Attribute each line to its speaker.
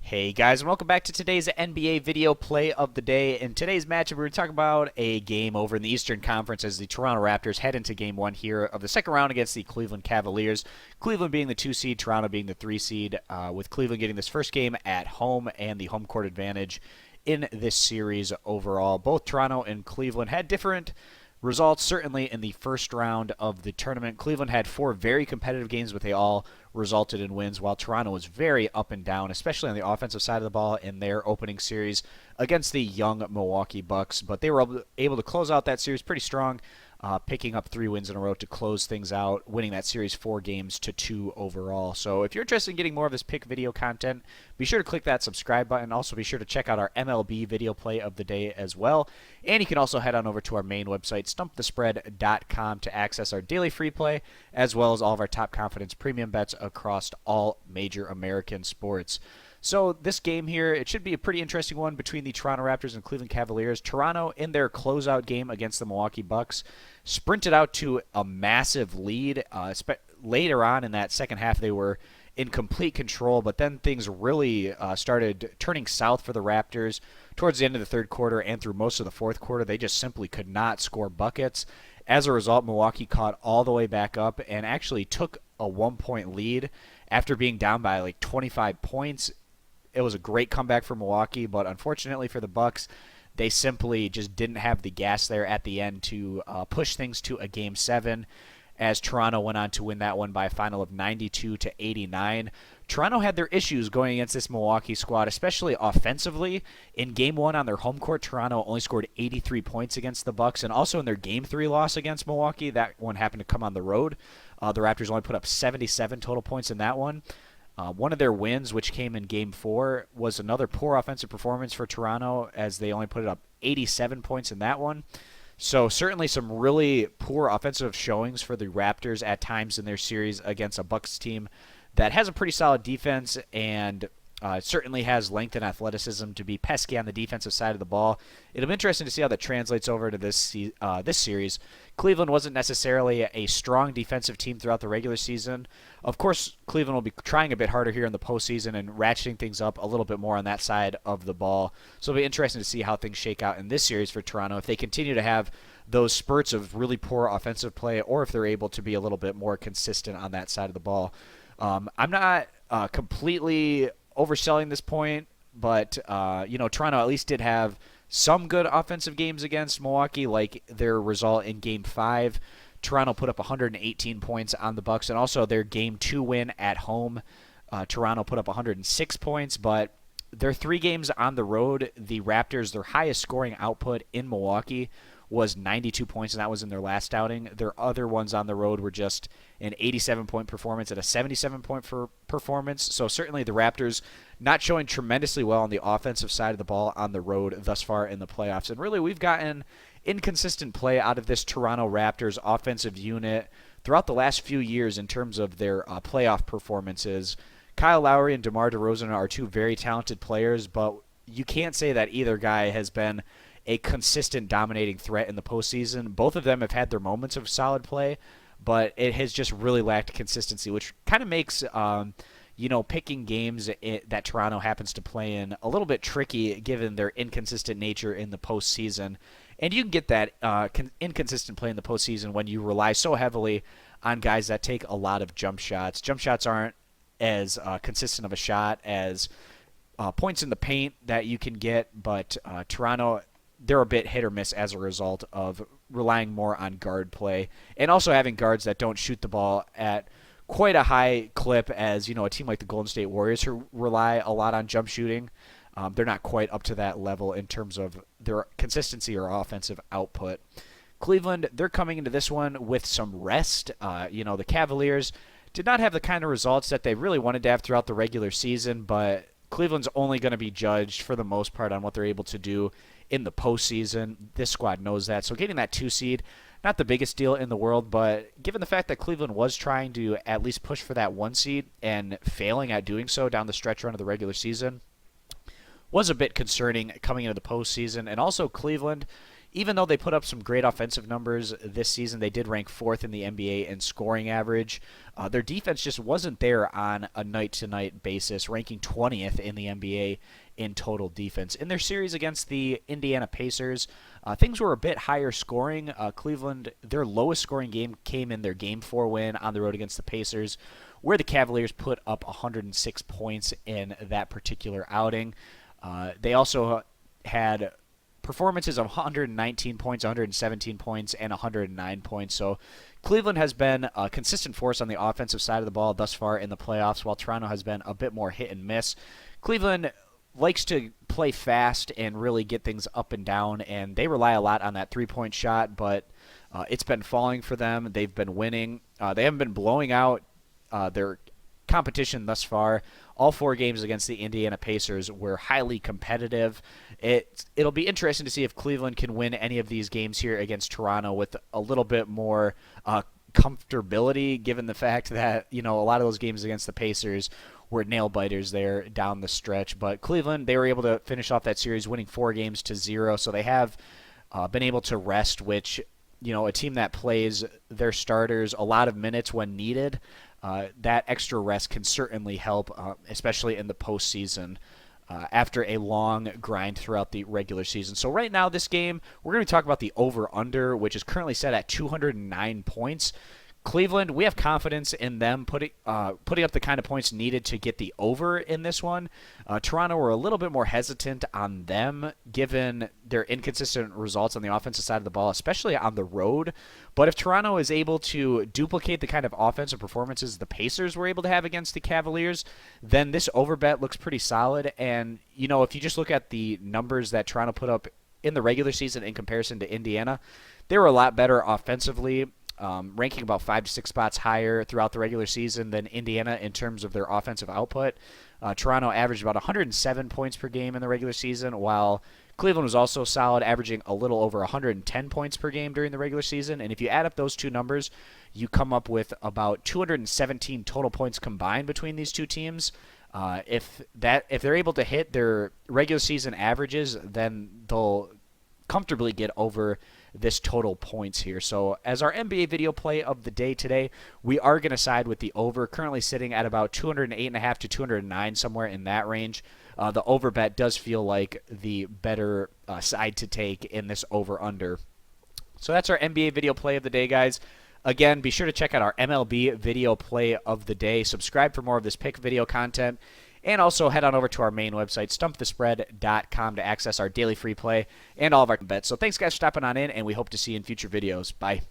Speaker 1: Hey guys, and welcome back to today's NBA video play of the day. In today's matchup, we're going to talk about a game over in the Eastern Conference as the Toronto Raptors head into Game 1 here of the second round against the Cleveland Cavaliers. Cleveland being the 2 seed, Toronto being the 3 seed, with Cleveland getting this first game at home and the home court advantage in this series overall. Both Toronto and Cleveland had different results, certainly in the first round of the tournament. Cleveland had 4 very competitive games, but they all resulted in wins, while Toronto was very up and down, especially on the offensive side of the ball in their opening series against the young Milwaukee Bucks. But they were able to close out that series pretty strong, picking up 3 wins in a row to close things out, winning that series 4-2 overall. So if you're interested in getting more of this pick video content, be sure to click that subscribe button. Also, be sure to check out our MLB video play of the day as well. And you can also head on over to our main website, stumpthespread.com, to access our daily free play, as well as all of our top confidence premium bets across all major American sports. So this game here, it should be a pretty interesting one between the Toronto Raptors and Cleveland Cavaliers. Toronto, in their closeout game against the Milwaukee Bucks, sprinted out to a massive lead. Later on in that second half, they were in complete control, but then things really started turning south for the Raptors. Towards the end of the third quarter and through most of the fourth quarter, they just simply could not score buckets. As a result, Milwaukee caught all the way back up and actually took a 1-point lead after being down by like 25 points. It was a great comeback for Milwaukee, but unfortunately for the Bucks, they simply just didn't have the gas there at the end to push things to a Game 7, as Toronto went on to win that one by a final of 92-89. Toronto had their issues going against this Milwaukee squad, especially offensively. In Game 1 on their home court, Toronto only scored 83 points against the Bucks, and also in their Game 3 loss against Milwaukee, that one happened to come on the road. The Raptors only put up 77 total points in that one. One of their wins, which came in Game 4, was another poor offensive performance for Toronto, as they only put up 87 points in that one. So certainly some really poor offensive showings for the Raptors at times in their series against a Bucks team that has a pretty solid defense and certainly has length and athleticism to be pesky on the defensive side of the ball. It'll be interesting to see how that translates over to this series. Cleveland wasn't necessarily a strong defensive team throughout the regular season. Of course, Cleveland will be trying a bit harder here in the postseason and ratcheting things up a little bit more on that side of the ball. So it'll be interesting to see how things shake out in this series for Toronto, if they continue to have those spurts of really poor offensive play, or if they're able to be a little bit more consistent on that side of the ball. I'm not completely overselling this point, but Toronto at least did have some good offensive games against Milwaukee, like their result in Game 5. Toronto put up 118 points on the Bucks, and also their Game 2 win at home. Toronto put up 106 points, but their 3 games on the road, the Raptors, their highest scoring output in Milwaukee was 92 points, and that was in their last outing. Their other ones on the road were just an 87-point performance and a 77-point performance. So certainly the Raptors not showing tremendously well on the offensive side of the ball on the road thus far in the playoffs. And really, we've gotten inconsistent play out of this Toronto Raptors offensive unit throughout the last few years in terms of their playoff performances. Kyle Lowry and DeMar DeRozan are 2 very talented players, but you can't say that either guy has been a consistent dominating threat in the postseason. Both of them have had their moments of solid play, but it has just really lacked consistency, which kind of makes picking games that Toronto happens to play in a little bit tricky given their inconsistent nature in the postseason. And you can get that inconsistent play in the postseason when you rely so heavily on guys that take a lot of jump shots. Jump shots aren't as consistent of a shot as points in the paint that you can get, but Toronto, they're a bit hit or miss as a result of relying more on guard play and also having guards that don't shoot the ball at quite a high clip as, a team like the Golden State Warriors, who rely a lot on jump shooting. They're not quite up to that level in terms of their consistency or offensive output. Cleveland, they're coming into this one with some rest. The Cavaliers did not have the kind of results that they really wanted to have throughout the regular season, but Cleveland's only going to be judged for the most part on what they're able to do in the postseason. This squad knows that. So getting that 2 seed, not the biggest deal in the world, but given the fact that Cleveland was trying to at least push for that 1 seed and failing at doing so down the stretch run of the regular season, was a bit concerning coming into the postseason. And also Cleveland, even though they put up some great offensive numbers this season, they did rank 4th in the NBA in scoring average. Their defense just wasn't there on a night-to-night basis, ranking 20th in the NBA in total defense. In their series against the Indiana Pacers, things were a bit higher scoring. Cleveland, their lowest scoring game came in their Game 4 win on the road against the Pacers, where the Cavaliers put up 106 points in that particular outing. They also had performances of 119 points, 117 points, and 109 points. So Cleveland has been a consistent force on the offensive side of the ball thus far in the playoffs, while Toronto has been a bit more hit and miss. Cleveland likes to play fast and really get things up and down, and they rely a lot on that three-point shot, but it's been falling for them. They've been winning. They haven't been blowing out their competition thus far. All 4 games against the Indiana Pacers were highly competitive. It'll be interesting to see if Cleveland can win any of these games here against Toronto with a little bit more comfortability, given the fact that, a lot of those games against the Pacers were nail biters there down the stretch. But Cleveland, they were able to finish off that series winning 4-0, so they have been able to rest, which, a team that plays their starters a lot of minutes when needed, that extra rest can certainly help, especially in the postseason after a long grind throughout the regular season. So right now, this game, we're going to talk about the over-under, which is currently set at 209 points. Cleveland, we have confidence in them putting up the kind of points needed to get the over in this one. Toronto, we're a little bit more hesitant on them, given their inconsistent results on the offensive side of the ball, especially on the road. But if Toronto is able to duplicate the kind of offensive performances the Pacers were able to have against the Cavaliers, then this over bet looks pretty solid. And, if you just look at the numbers that Toronto put up in the regular season in comparison to Indiana, they were a lot better offensively. Ranking about 5 to 6 spots higher throughout the regular season than Indiana in terms of their offensive output. Toronto averaged about 107 points per game in the regular season, while Cleveland was also solid, averaging a little over 110 points per game during the regular season. And if you add up those two numbers, you come up with about 217 total points combined between these two teams. If they're able to hit their regular season averages, then they'll comfortably get over this total points here. So as our NBA video play of the day today, we are going to side with the over, currently sitting at about 208.5 to 209, somewhere in that range. The over bet does feel like the better side to take in this over-under. So that's our NBA video play of the day, guys. Again, be sure to check out our MLB video play of the day. Subscribe for more of this pick video content. And also head on over to our main website, stumpthespread.com, to access our daily free play and all of our bets. So thanks, guys, for stopping on in, and we hope to see you in future videos. Bye.